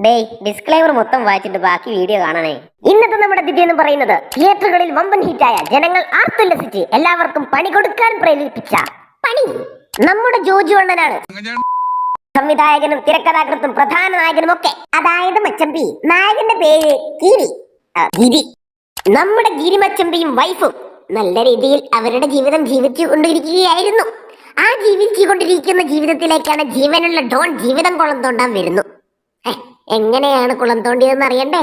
ഡേയ് disclaimer മൊത്തം വായിച്ചിട്ട് ബാക്കി വീഡിയോ കാണണേ. ഇന്നത്തെ നമ്മുടെ തിഥി എന്ന് പറയുന്നത് തിയേറ്ററുകളിൽ വമ്പൻ ഹിറ്റായ ജനങ്ങൾ ആർത്തുല്ലസിച്ച് എല്ലാവർക്കും പണി കൊടുക്കാൻ പ്രേരിപ്പിച്ച പണി നമ്മുടെ ജോജു അണ്ണനാണ്. സംവിധായകനും തിരക്കഥാകൃത്തും പ്രധാന നായകനും ഒക്കെ. അതായത് മച്ചമ്പി. നായകന്റെ പേര് ഗിരി. നമ്മുടെ ഗിരി മച്ചമ്പിയും വൈഫും നല്ല രീതിയിൽ അവരുടെ ജീവിതം ജീവിച്ചു കൊണ്ടിരിക്കുകയായിരുന്നു. ആ ജീവിച്ചുകൊണ്ടിരിക്കുന്ന ജീവിതത്തിലേക്കാണ് ജീവനുള്ള ഡോൺ ജീവിതം കുളം തോണ്ടാൻ വരുന്നു. എങ്ങനെയാണ് കുളം തോണ്ടിയതെന്ന് അറിയണ്ടേ?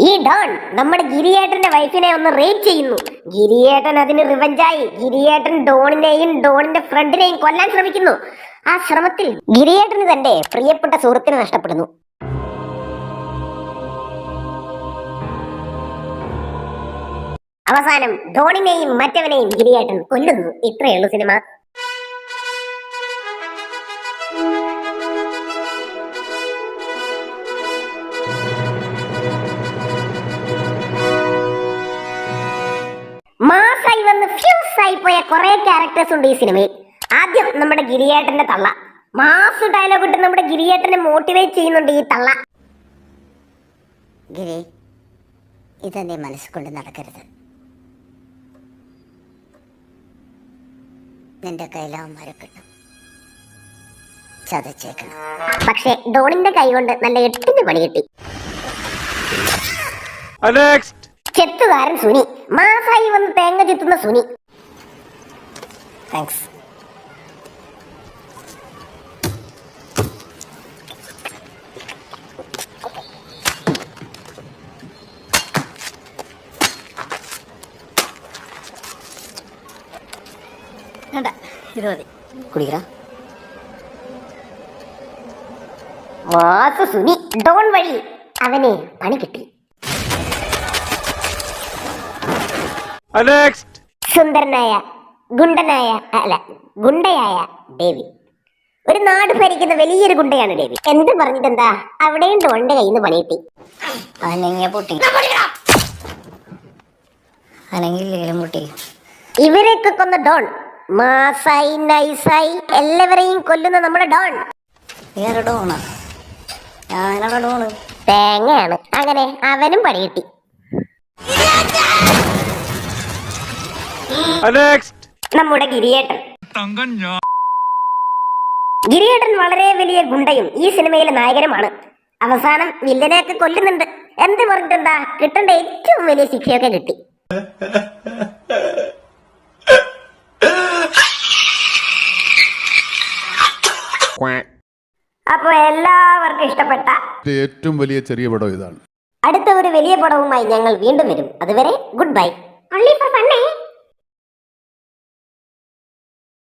ഈ ഡോൺ നമ്മുടെ ഗിരിയേട്ടന്റെ വൈഫിനെ ഒന്ന് റേപ്പ് ചെയ്യുന്നു. ഗിരിയേട്ടൻ അതിന് റിവഞ്ചായി ഗിരിയേട്ടൻ ഡോണിനെയും ഡോണിന്റെ ഫ്രണ്ടിനെയും കൊല്ലാൻ ശ്രമിക്കുന്നു. ആ ശ്രമത്തിൽ ഗിരിയേട്ടന് തന്റെ പ്രിയപ്പെട്ട സുഹൃത്തിനെ നഷ്ടപ്പെടുന്നു. അവസാനം ഡോണിനെയും മറ്റവനെയും ഗിരിയേട്ടൻ കൊല്ലുന്നു. ഇത്രയുള്ളൂ സിനിമ. മാസായി വന്ന് ഫ്യൂസ് ആയി പോയ കുറെ ക്യാരക്ടേഴ്സ് ഉണ്ട് ഈ സിനിമയിൽ. ആദ്യം നമ്മുടെ ഗിരിയേട്ടന്റെ തള്ള. മാസ് ഡയലോഗ് ഇട്ട് നമ്മുടെ ഗിരിയേട്ടനെ മോട്ടിവേറ്റ് ചെയ്യുന്നുണ്ട് ഈ തള്ള. ഗിരി, ഇതെന്നെ മനസ്സുകൊണ്ട് നടക്കരുത്. നിന്റെ കയ്യിലാവന്മാരെ കിട്ടും, ചതച്ചേക്കണം. പക്ഷെ ഡോണിന്റെ കൈ കൊണ്ട് നല്ല 8 പണി കിട്ടി. ചെത്തുകാരൻ സുനി. മാസായി വന്ന് തേങ്ങ ചെത്തുന്ന സുനി. താങ്ക്സ്. ഇത് മതി, കുടിക്കറ. മാസ സുനി ഡോൺ വഴി അവനെ പണി കിട്ടി. സുന്ദരനായ ഗുണ്ടയായ ഡേവി. ഒരു നാട് ഭരിക്കുന്ന വലിയൊരു ഗുണ്ടയാണ് ഡേവി. എന്ത് പറഞ്ഞിട്ടെന്താ, അവിടെയും ഡോണിന്റെ കയ്യിൽ നിന്ന് പണി കിട്ടി. അനങ്ങിയ പൊട്ടി, അനങ്ങിയില്ലെങ്കിലും പൊട്ടി. ഇവരെയൊക്കെ കൊന്ന ഡോൺ മാസായി നൈസായി എല്ലാവരെയും കൊല്ലുന്ന നമ്മുടെ ഡോൺ. ഡോണ് ഞാനവിടെ ഡോണ് തേങ്ങയാണ്. അങ്ങനെ അവനും പണി കിട്ടി. നമ്മുടെ ഗിരിയേട്ടൻ വളരെ വലിയ ഗുണ്ടയും ഈ സിനിമയിലെ നായകനുമാണ്. അവസാനം വില്ലനെയൊക്കെ കൊല്ലുന്നുണ്ട്. എന്ത് പറഞ്ഞിട്ടെന്താ, കിട്ടേണ്ട ഏറ്റവും വലിയ ശിക്ഷയൊക്കെ കിട്ടി. അപ്പൊ എല്ലാവർക്കും ഇഷ്ടപ്പെട്ട ഏറ്റവും വലിയ ചെറിയ പടം ഇതാണ്. അടുത്ത ഒരു വലിയ പടവുമായി ഞങ്ങൾ വീണ്ടും വരും. അതുവരെ ഗുഡ് ബൈ.